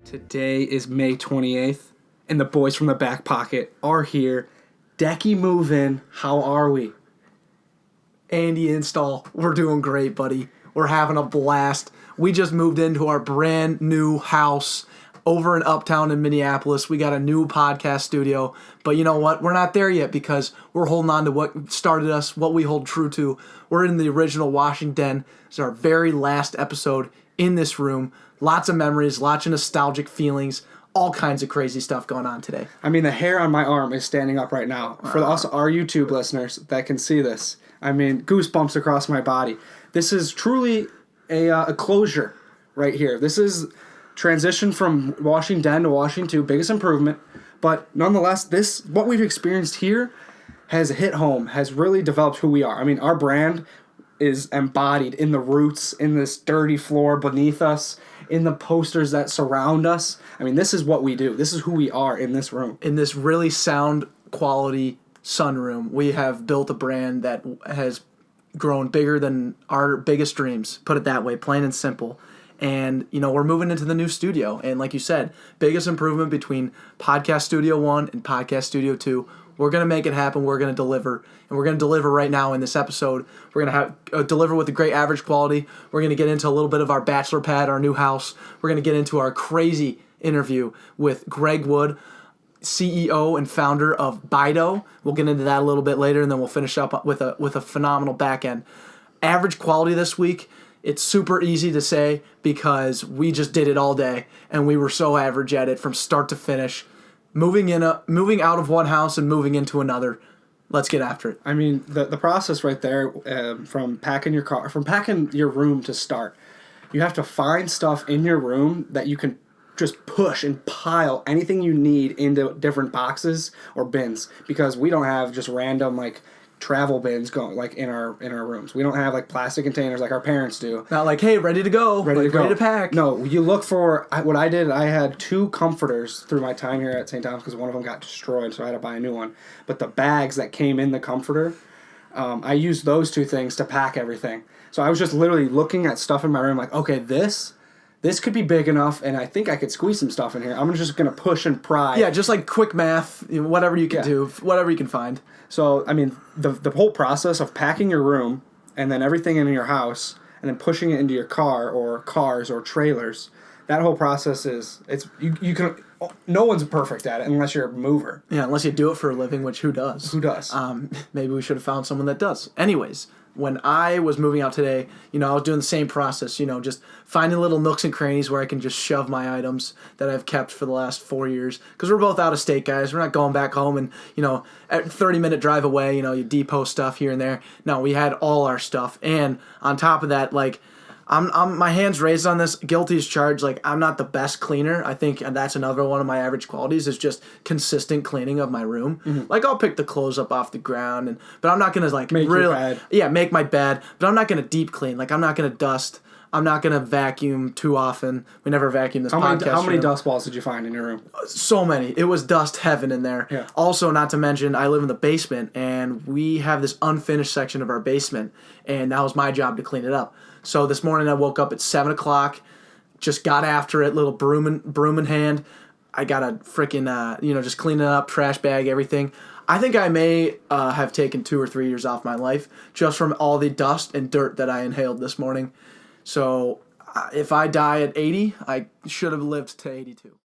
Today is May 28th, and the boys from the Backpocket are here. Decky move in. How are we? Andy install. We're doing great, buddy. We're having a blast. We just moved into our brand new house over in Uptown in Minneapolis. We got a new podcast studio, but you know what? We're not there yet because we're holding on to what started us, what we hold true to. We're in the original Washingden. It's our very last episode in this room. Lots of memories, lots of nostalgic feelings, all kinds of crazy stuff going on today. I mean, the hair on my arm is standing up right now. For us, our YouTube listeners that can see this, I mean, goosebumps across my body. This is truly a closure right here. This is transition from Washingden to Washington 2, biggest improvement. But nonetheless, what we've experienced here has hit home, has really developed who we are. I mean, our brand is embodied in the roots, in this dirty floor beneath us, in the posters that surround us. I mean, this is what we do. This is who we are in this room. In this really sound quality sunroom, we have built a brand that has grown bigger than our biggest dreams. Put it that way, plain and simple. And, you know, we're moving into the new studio. And like you said, biggest improvement between Podcast Studio 1 and Podcast Studio 2. We're going to make it happen. We're going to deliver. And we're going to deliver right now in this episode. We're going to deliver with a great average quality. We're going to get into a little bit of our bachelor pad, our new house. We're going to get into our crazy interview with Greg Wood, CEO and founder of Bido. We'll get into that a little bit later, and then we'll finish up with a phenomenal back end. Average quality this week, it's super easy to say because we just did it all day, and we were so average at it from start to finish. Moving out of one house and moving into another. Let's get after it. I mean, the process right there, from packing your room to start, you have to find stuff in your room that you can just push and pile anything you need into different boxes or bins, because we don't have just random like travel bins going like in our rooms. We don't have like plastic containers like our parents do. Not like, hey, ready to go, ready to pack. No, you look for what I did. I had 2 comforters through my time here at St. Thomas because one of them got destroyed, so I had to buy a new one. But the bags that came in the comforter, I used those 2 things to pack everything. So I was just literally looking at stuff in my room like, okay, this could be big enough, and I think I could squeeze some stuff in here. I'm just going to push and pry. Yeah, just like quick math, whatever you can do, whatever you can find. So, I mean, the whole process of packing your room and then everything in your house and then pushing it into your car or cars or trailers, that whole process you can. No one's perfect at it unless you're a mover. Yeah, unless you do it for a living, which who does? Who does? Maybe we should have found someone that does. Anyways, when I was moving out today, I was doing the same process, just finding little nooks and crannies where I can just shove my items that I've kept for the last 4 years. Because we're both out of state, guys. We're not going back home and, at 30-minute drive away, you depot stuff here and there. No, we had all our stuff. And on top of that, like, I'm my hands raised on this, guilty as charged. Like, I'm not the best cleaner. I think that's another one of my average qualities is just consistent cleaning of my room. Mm-hmm. Like, I'll pick the clothes up off the ground, but I'm not gonna like make your bed. Yeah, make my bed. But I'm not gonna deep clean. Like, I'm not gonna dust. I'm not gonna vacuum too often. We never vacuum this podcast. How many dust balls did you find in your room? So many. It was dust heaven in there. Yeah. Also, not to mention, I live in the basement, and we have this unfinished section of our basement, and that was my job to clean it up. So this morning I woke up at 7 o'clock, just got after it, little broom in hand. I got a freaking, just cleaning up, trash bag, everything. I think I may have taken 2 or 3 years off my life just from all the dust and dirt that I inhaled this morning. So if I die at 80, I should have lived to 82.